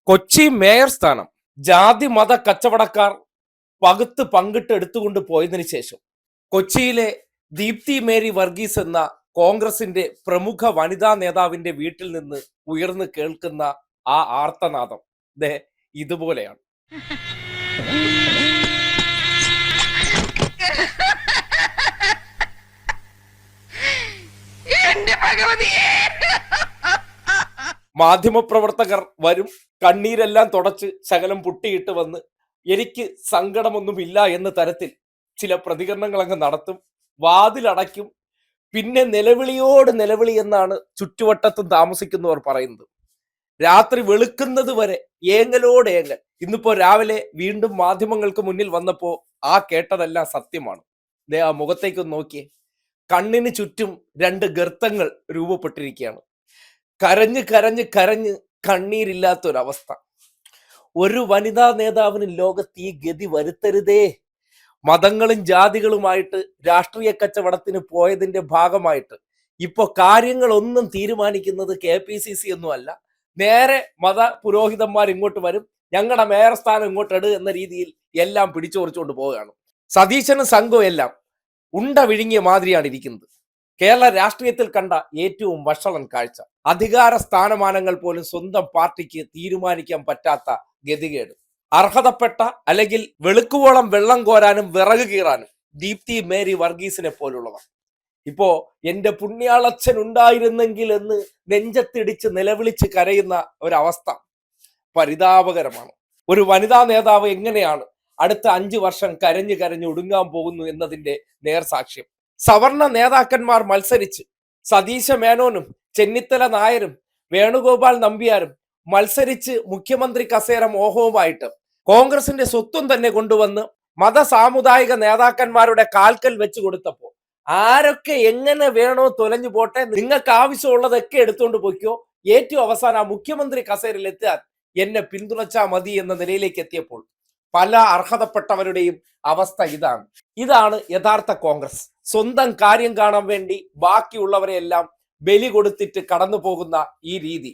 Kochi mayor സ്ഥാനം ജാതി മത കച്ചവടക്കാർ പകുത്ത് പങ്കിട്ട് എടുത്തുകൊണ്ട് പോയതിനു ശേഷം കൊച്ചിയിലെ ദീപ്തി മേരി വർഗീസ് എന്ന കോൺഗ്രസിന്റെ പ്രമുഖ വനിതാ നേതാവിന്റെ വീട്ടിൽ നിന്ന് ഉയർന്നു കേൾക്കുന്ന ആ ആർത്തനാദം ഇതുപോലെയാണ്. മാധ്യമപ്രവർത്തകർ വരും, കണ്ണീരെല്ലാം തുടച്ച് ശകലം പുട്ടിയിട്ട് വന്ന് എനിക്ക് സങ്കടമൊന്നുമില്ല എന്ന തരത്തിൽ ചില പ്രതികരണങ്ങൾ അങ്ങ് നടത്തും, വാതിലടയ്ക്കും. പിന്നെ നിലവിളിയോട് നിലവിളി എന്നാണ് ചുറ്റുവട്ടത്തും താമസിക്കുന്നവർ പറയുന്നത്. രാത്രി വെളുക്കുന്നത് വരെ ഏങ്ങലോട് ഏങ്ങൽ. ഇന്നിപ്പോ രാവിലെ വീണ്ടും മാധ്യമങ്ങൾക്ക് മുന്നിൽ വന്നപ്പോ ആ കേട്ടതെല്ലാം സത്യമാണ്. ആ മുഖത്തേക്ക് നോക്കിയേ, കണ്ണിന് ചുറ്റും രണ്ട് ഗർത്തങ്ങൾ രൂപപ്പെട്ടിരിക്കുകയാണ്. കരഞ്ഞ് കരഞ്ഞ് കരഞ്ഞ് കണ്ണീരില്ലാത്തൊരവസ്ഥ. ഒരു വനിതാ നേതാവിന് ലോകത്ത് ഈ ഗതി വരുത്തരുതേ. മതങ്ങളും ജാതികളുമായിട്ട് രാഷ്ട്രീയ കച്ചവടത്തിന് പോയതിന്റെ ഭാഗമായിട്ട് ഇപ്പൊ കാര്യങ്ങളൊന്നും തീരുമാനിക്കുന്നത് KPCC ഒന്നും അല്ല, നേരെ മത പുരോഹിതന്മാർ ഇങ്ങോട്ട് വരും, ഞങ്ങളുടെ മേയർ സ്ഥാനം ഇങ്ങോട്ട് എടു എന്ന രീതിയിൽ എല്ലാം പിടിച്ചോറിച്ചുകൊണ്ട് പോവുകയാണ്. സതീശനും സംഘവും എല്ലാം ഉണ്ട വിഴുങ്ങിയ മാതിരിയാണ് ഇരിക്കുന്നത്. കേരള രാഷ്ട്രീയത്തിൽ കണ്ട ഏറ്റവും വഷളൻ കാഴ്ച. അധികാര സ്ഥാനമാനങ്ങൾ പോലും സ്വന്തം പാർട്ടിക്ക് തീരുമാനിക്കാൻ പറ്റാത്ത ഗതികേട്. അർഹതപ്പെട്ട അല്ലെങ്കിൽ വെളുക്കുവോളം വെള്ളം കോരാനും വിറക് കീറാനും ദീപ്തി മേരി വർഗീസിനെ പോലുള്ളവർ ഇപ്പോ എന്റെ പുണ്യാളച്ഛൻ ഉണ്ടായിരുന്നെങ്കിൽ എന്ന് നെഞ്ചത്തിടിച്ച് നിലവിളിച്ച് കരയുന്ന ഒരവസ്ഥ പരിതാപകരമാണ്. ഒരു വനിതാ നേതാവ് എങ്ങനെയാണ് അടുത്ത 5 വർഷം കരഞ്ഞു കരഞ്ഞ് ഒടുങ്ങാൻ പോകുന്നു എന്നതിന്റെ നേർസാക്ഷ്യം. സവർണ നേതാക്കന്മാർ മത്സരിച്ച് സതീശ മേനോനും ചെന്നിത്തല നായരും വേണുഗോപാൽ നമ്പ്യാരും മത്സരിച്ച് മുഖ്യമന്ത്രി കസേര മോഹവുമായിട്ട് കോൺഗ്രസിന്റെ സ്വത്വം തന്നെ കൊണ്ടുവന്ന് മത സാമുദായിക നേതാക്കന്മാരുടെ കാൽക്കൽ വെച്ച് കൊടുത്തപ്പോ ആരൊക്കെ എങ്ങനെ വേണോ തൊലഞ്ഞു പോട്ടെ, നിങ്ങൾക്ക് ആവശ്യമുള്ളതൊക്കെ എടുത്തുകൊണ്ട് പോയിക്കോ, ഏറ്റവും അവസാനം ആ മുഖ്യമന്ത്രി കസേരയിൽ എത്താൻ എന്നെ പിന്തുണച്ചാ മതി എന്ന നിലയിലേക്ക് എത്തിയപ്പോൾ പല അർഹതപ്പെട്ടവരുടെയും അവസ്ഥ ഇതാണ് യഥാർത്ഥ കോൺഗ്രസ്. സ്വന്തം കാര്യം കാണാൻ വേണ്ടി ബാക്കിയുള്ളവരെയെല്ലാം ബലി കൊടുത്തിട്ട് കടന്നു പോകുന്ന ഈ രീതി